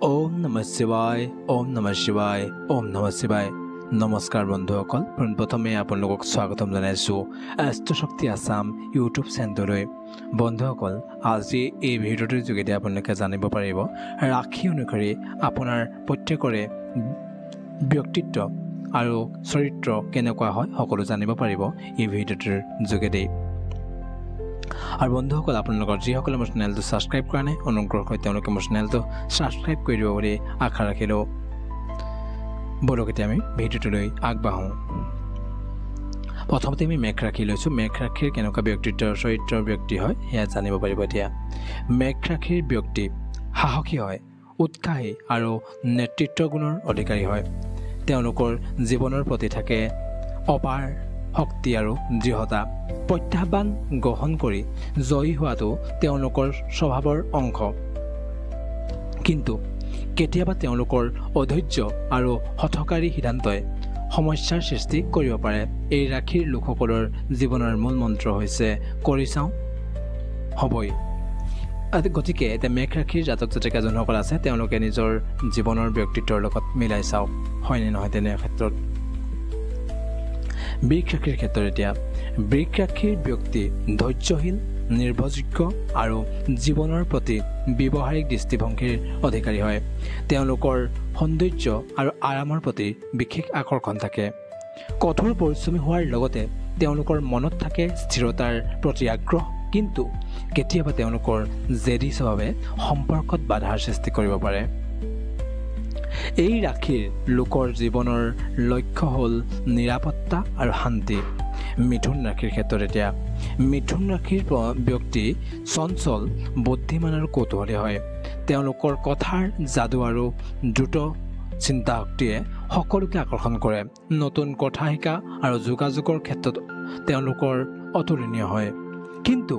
ওম নমঃ শিৱায় ওম নমঃ শিৱায় ওম নমঃ শিৱায় নমস্কাৰ বন্ধুসকল প্ৰথমে আপোনালোকক স্বাগতম জনাইছোঁ এষ্ট্ৰশক্তি আসাম ইউটিউব চেনেললৈ বন্ধুসকল আজি এই ভিডিঅ'টোৰ যোগেদি আপোনালোকে জানিব পাৰিব ৰাশি অনুসৰি আপোনাৰ প্ৰত্যেকৰে ব্যক্তিত্ব আৰু চৰিত্ৰ কেনেকুৱা হয় সকলো জানিব পাৰিব এই ভিডিঅ'টোৰ যোগেদি আৰু বন্ধুসকল আপোনালোকৰ যিসকলে মোৰ চেনেলটো ছাবস্ক্ৰাইব কৰা নাই অনুগ্ৰহ কৰি তেওঁলোকে মোৰ চেনেলটো ছাবস্ক্ৰাইব কৰি দিব বুলি আশা ৰাখিলোঁ বলক এতিয়া আমি ভিডিঅ'টোলৈ আগবাঢ়োঁ প্ৰথমতে আমি মেঘ ৰাশি লৈছোঁ মেঘ ৰাশিৰ কেনেকুৱা ব্যক্তিত্বৰ চৰিত্ৰৰ ব্যক্তি হয় সেয়া জানিব পাৰিব এতিয়া মেঘ ৰাশিৰ ব্যক্তি সাহসী হয় উৎসাহী আৰু নেতৃত্ব গুণৰ অধিকাৰী হয় তেওঁলোকৰ জীৱনৰ প্ৰতি থাকে অপাৰ শক্তি আৰু দৃঢ়তা প্ৰত্যাহ্বান গ্ৰহণ কৰি জয়ী হোৱাটো তেওঁলোকৰ স্বভাৱৰ অংশ কিন্তু কেতিয়াবা তেওঁলোকৰ অধৈৰ্য আৰু হঠকাৰী সিদ্ধান্তই সমস্যাৰ সৃষ্টি কৰিব পাৰে এই ৰাশিৰ লোকসকলৰ জীৱনৰ মূল মন্ত্ৰ হৈছে কৰি চাওঁ হ'বই গতিকে এতিয়া মেঘ ৰাশিৰ জাতক জাতিকা যোনসকল আছে তেওঁলোকে নিজৰ জীৱনৰ ব্যক্তিত্বৰ লগত মিলাই চাওক হয়নে নহয় তেনে ক্ষেত্ৰত বৃষ ৰাশিৰ ক্ষেত্ৰত এতিয়া বৃষ ৰাশিৰ ব্যক্তি ধৈৰ্যশীল নিৰ্ভৰযোগ্য আৰু জীৱনৰ প্ৰতি ব্যৱহাৰিক দৃষ্টিভংগীৰ অধিকাৰী হয় তেওঁলোকৰ সৌন্দৰ্য আৰু আৰামৰ প্ৰতি বিশেষ আকৰ্ষণ থাকে কঠোৰ পৰিশ্ৰমী হোৱাৰ লগতে তেওঁলোকৰ মনত থাকে স্থিৰতাৰ প্ৰতি আগ্ৰহ কিন্তু কেতিয়াবা তেওঁলোকৰ জেদী স্বভাৱে সম্পৰ্কত বাধাৰ সৃষ্টি কৰিব পাৰে এই ৰাশিৰ লোকৰ জীৱনৰ লক্ষ্য হ'ল নিৰাপত্তা আৰু শান্তি মিথুন ৰাশিৰ ক্ষেত্ৰত এতিয়া মিথুন ৰাশিৰ ব্যক্তি চঞ্চল বুদ্ধিমান আৰু কৌতূহলী হয় তেওঁলোকৰ কথাৰ যাদু আৰু দ্ৰুত চিন্তা শক্তিয়ে সকলোকে আকৰ্ষণ কৰে নতুন কথা শিকা আৰু যোগাযোগৰ ক্ষেত্ৰত তেওঁলোকৰ অতুলনীয় হয় কিন্তু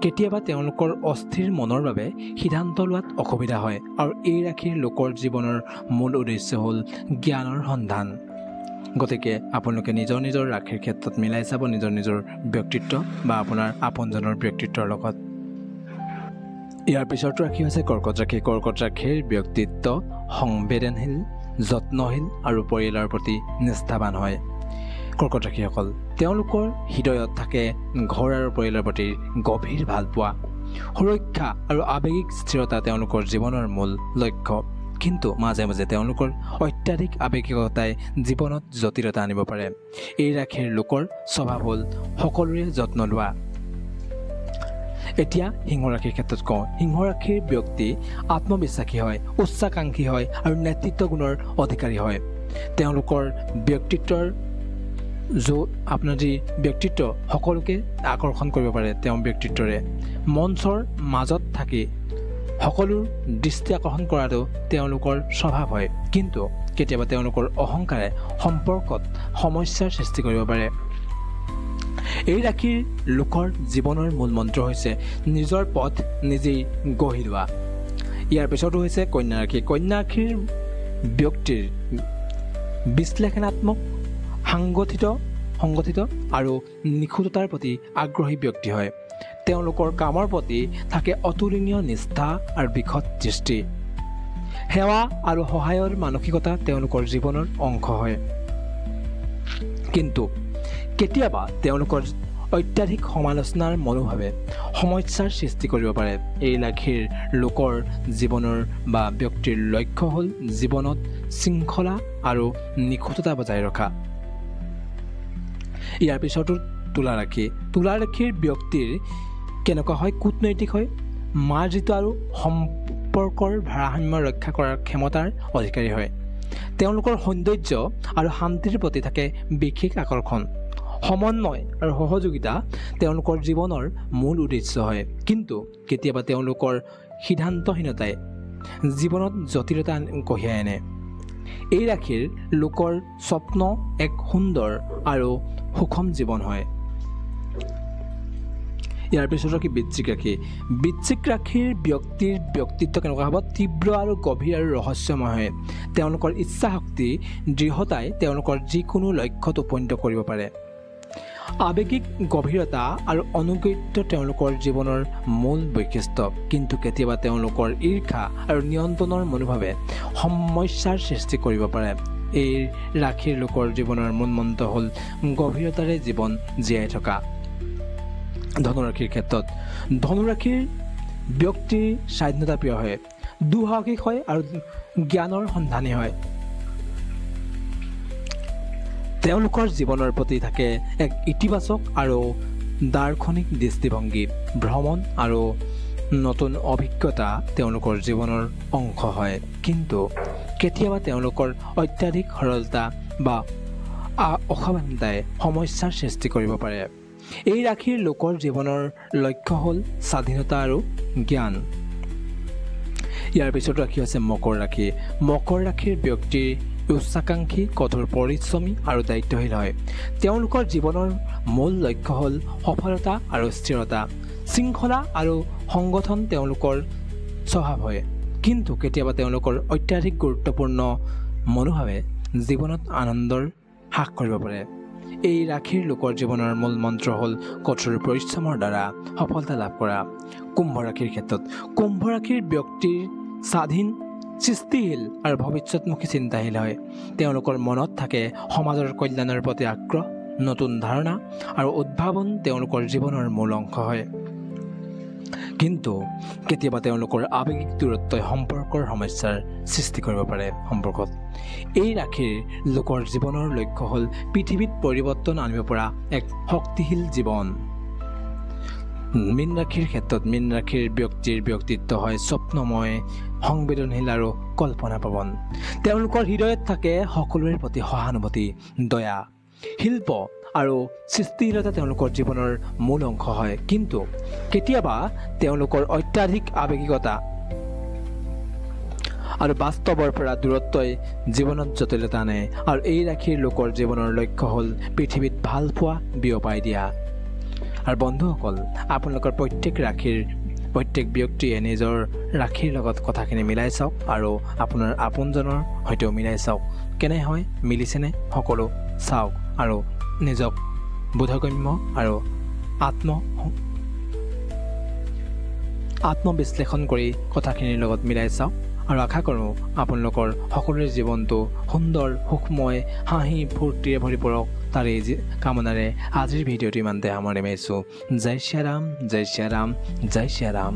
কেতিয়াবা তেওঁলোকৰ অস্থিৰ মনৰ বাবে সিদ্ধান্ত লোৱাত অসুবিধা হয় আৰু এই ৰাশিৰ লোকৰ জীৱনৰ মূল উদ্দেশ্য হ'ল জ্ঞানৰ সন্ধান গতিকে আপোনালোকে নিজৰ নিজৰ ৰাশিৰ ক্ষেত্ৰত মিলাই চাব নিজৰ নিজৰ ব্যক্তিত্ব বা আপোনাৰ আপোনজনৰ ব্যক্তিত্বৰ লগত ইয়াৰ পিছৰটো ৰাশি হৈছে কৰ্কট ৰাশিৰ ব্যক্তিত্ব সংবেদনশীল যত্নশীল আৰু পৰিয়ালৰ প্ৰতি নিষ্ঠাবান হয় কৰ্কট ৰাশিসকল তেওঁলোকৰ হৃদয়ত থাকে ঘৰ আৰু পৰিয়ালৰ প্ৰতি গভীৰ ভালপোৱা সুৰক্ষা আৰু আৱেগিক স্থিৰতা তেওঁলোকৰ জীৱনৰ মূল লক্ষ্য কিন্তু মাজে মাজে তেওঁলোকৰ অত্যাধিক আৱেগিকতাই জীৱনত জটিলতা আনিব পাৰে এই ৰাশিৰ লোকৰ স্বভাৱ হ'ল সকলোৰে যত্ন লোৱা এতিয়া সিংহ ৰাশিৰ ক্ষেত্ৰত কওঁ সিংহ ৰাশিৰ ব্যক্তি আত্মবিশ্বাসী হয় উচ্চাকাংক্ষী হয় আৰু নেতৃত্ব গুণৰ অধিকাৰী হয় তেওঁলোকৰ ব্যক্তিত্বৰ আপোনাৰ যি ব্যক্তিত্ব সকলোকে আকৰ্ষণ কৰিব পাৰে তেওঁ ব্যক্তিত্বৰে মঞ্চৰ মাজত থাকি সকলো দৃষ্টি আকৰ্ষণ কৰাটো তেওঁলোকৰ স্বভাৱ হয় কিন্তু কেতিয়াবা তেওঁলোকৰ অহংকাৰে সম্পৰ্কত সমস্যাৰ সৃষ্টি কৰিব পাৰে এই ৰাশিৰ লোকৰ জীৱনৰ মূল মন্ত্ৰ হৈছে নিজৰ পথ নিজেই গঢ়ি লোৱা ইয়াৰ পিছতো হৈছে কন্যা ৰাশিৰ ব্যক্তিৰ বিশ্লেষণাত্মক সংগঠিত আৰু নিখুঁততাৰ প্ৰতি আগ্ৰহী ব্যক্তি হয় তেওঁলোকৰ কামৰ প্ৰতি থাকে অতুলনীয় নিষ্ঠা আৰু বিশদ দৃষ্টি সেৱা আৰু সহায়ৰ মানসিকতা তেওঁলোকৰ জীৱনৰ অংশ হয় কিন্তু কেতিয়াবা তেওঁলোকৰ অত্যাধিক সমালোচনাৰ মনোভাৱে সমস্যাৰ সৃষ্টি কৰিব পাৰে এই ৰাশিৰ লোকৰ জীৱনৰ বা ব্যক্তিৰ লক্ষ্য হ'ল জীৱনত শৃংখলা আৰু নিখুঁততা বজাই ৰখা ইয়াৰ পিছতো তুলা ৰাশিৰ ব্যক্তিৰ কেনেকুৱা হয় কূটনৈতিক হয় মাৰ্জিত আৰু সম্পৰ্কৰ ভাৰসাম্য ৰক্ষা কৰাৰ ক্ষমতাৰ অধিকাৰী হয় তেওঁলোকৰ সৌন্দৰ্য আৰু শান্তিৰ প্ৰতি থাকে বিশেষ আকৰ্ষণ সমন্বয় আৰু সহযোগিতা তেওঁলোকৰ জীৱনৰ মূল উদ্দেশ্য হয় কিন্তু কেতিয়াবা তেওঁলোকৰ সিদ্ধান্তহীনতাই জীৱনত জটিলতা কঢ়িয়াই আনে এই ৰাশিৰ লোকৰ স্বপ্ন এক সুন্দৰ আৰু সুখম জীৱন হয় ইয়াৰ পিছত বৃশ্চিক ৰাশিৰ ব্যক্তিৰ ব্যক্তিত্ব কেনেকুৱা হ'ব তীব্ৰ আৰু গভীৰ আৰু ৰহস্যময় হয় তেওঁলোকৰ ইচ্ছা শক্তি দৃঢ়তাই তেওঁলোকৰ যিকোনো লক্ষ্যত উপনীত কৰিব পাৰে আৱেগিক গভীৰতা আৰু অনুগত্য তেওঁলোকৰ জীৱনৰ মূল বৈশিষ্ট্য, কিন্তু কেতিয়াবা তেওঁলোকৰ ঈৰ্ষা আৰু নিয়ন্ত্ৰণৰ মনোভাৱে সমস্যাৰ সৃষ্টি কৰিব পাৰে। এই ৰাশিৰ লোকৰ জীৱনৰ মূল মন্ত্ৰ হ'ল গভীৰতাৰে জীৱন জীয়াই থকা। ধনুৰাশিৰ ক্ষেত্ৰত ধনুৰাশিৰ ব্যক্তিৰ স্বাধীনতা প্ৰিয় হয়, দুঃসাহসিক হয় আৰু জ্ঞানৰ সন্ধানী হয়। তেওঁলোকৰ জীৱনৰ প্ৰতি থাকে এক ইতিবাচক আৰু দাৰ্শনিক দৃষ্টিভংগী। ভ্ৰমণ আৰু নতুন অভিজ্ঞতা তেওঁলোকৰ জীৱনৰ অংশ হয়, কিন্তু কেতিয়াবা তেওঁলোকৰ অত্যাধিক সৰলতা বা অসাৱধানতাই সমস্যাৰ সৃষ্টি কৰিব পাৰে। এই ৰাশিৰ লোকৰ জীৱনৰ লক্ষ্য হ'ল স্বাধীনতা আৰু জ্ঞান। ইয়াৰ পিছত ৰাশি হৈছে মকৰ ৰাশি। মকৰ ৰাশিৰ ব্যক্তিৰ উচ্চাকাংক্ষী, কঠোৰ পৰিশ্ৰমী আৰু দায়িত্বশীল হয়। তেওঁলোকৰ জীৱনৰ মূল লক্ষ্য হ'ল সফলতা আৰু স্থিৰতা। শৃংখলা আৰু সংগঠন তেওঁলোকৰ স্বভাৱ হয়, কিন্তু কেতিয়াবা তেওঁলোকৰ অত্যাধিক গুৰুত্বপূৰ্ণ মনোভাৱে জীৱনত আনন্দৰ হ্ৰাস কৰিব পাৰে। এই ৰাশিৰ লোকৰ জীৱনৰ মূল মন্ত্ৰ হ'ল কঠোৰ পৰিশ্ৰমৰ দ্বাৰা সফলতা লাভ কৰা। কুম্ভ ৰাশিৰ ক্ষেত্ৰত কুম্ভ ৰাশিৰ ব্যক্তিৰ স্বাধীন, সৃষ্টিশীল আৰু ভৱিষ্যতমুখী চিন্তাশীল হয়। তেওঁলোকৰ মনত থাকে সমাজৰ কল্যাণৰ প্ৰতি আগ্ৰহ, নতুন ধাৰণা আৰু উদ্ভাৱন তেওঁলোকৰ জীৱনৰ মূল অংশ হয়, কিন্তু কেতিয়াবা তেওঁলোকৰ আৱেগিক দূৰত্বই সম্পৰ্কৰ সমস্যাৰ সৃষ্টি কৰিব পাৰে। সম্পৰ্কত এই ৰাশিৰ লোকৰ জীৱনৰ লক্ষ্য হ'ল পৃথিৱীত পৰিৱৰ্তন আনিব পৰা এক শক্তিশীল জীৱন। মীন ৰাশিৰ ক্ষেত্ৰত মীন ৰাশিৰ ব্যক্তিৰ ব্যক্তিত্ব হয় স্বপ্নময়, সংবেদনশীল আৰু কল্পনাপ্ৰৱণ। তেওঁলোকৰ হৃদয়ত থাকে সকলোৰে প্ৰতি সহানুভূতি, দয়া, শিল্প আৰু সৃষ্টিশীলতা তেওঁলোকৰ জীৱনৰ মূল অংশ হয়, কিন্তু কেতিয়াবা তেওঁলোকৰ অত্যাধিক আৱেগিকতা আৰু বাস্তৱৰ পৰা দূৰত্বই জীৱনত জটিলতা আনে। আৰু এই ৰাশিৰ লোকৰ জীৱনৰ লক্ষ্য হ'ল পৃথিৱীত ভাল পোৱা বিয়পাই দিয়া। আৰু বন্ধুসকল, আপোনালোকৰ প্ৰত্যেক ব্যক্তিয়ে নিজৰ ৰাশিৰ লগত কথাখিনি মিলাই চাওক আৰু আপোনাৰ আপোনজনৰ সৈতেও মিলাই চাওক, কেনে হয়, মিলিছেনে সকলো চাওক আৰু নিজক বোধগম্য আৰু আত্মবিশ্লেষণ কৰি কথাখিনিৰ লগত মিলাই চাওক। আৰু আশা কৰোঁ আপোনালোকৰ সকলোৰে জীৱনটো সুন্দৰ, সুখময়, হাঁহি ফূৰ্তিৰে ভৰি পৰক, তাৰে কামনাৰে আজিৰ ভিডিঅ'টো ইমানতে সামৰণি মাৰিছোঁ। জয় শ্ৰী ৰাম, জয় শ্ৰী ৰাম, জয় শ্ৰী ৰাম।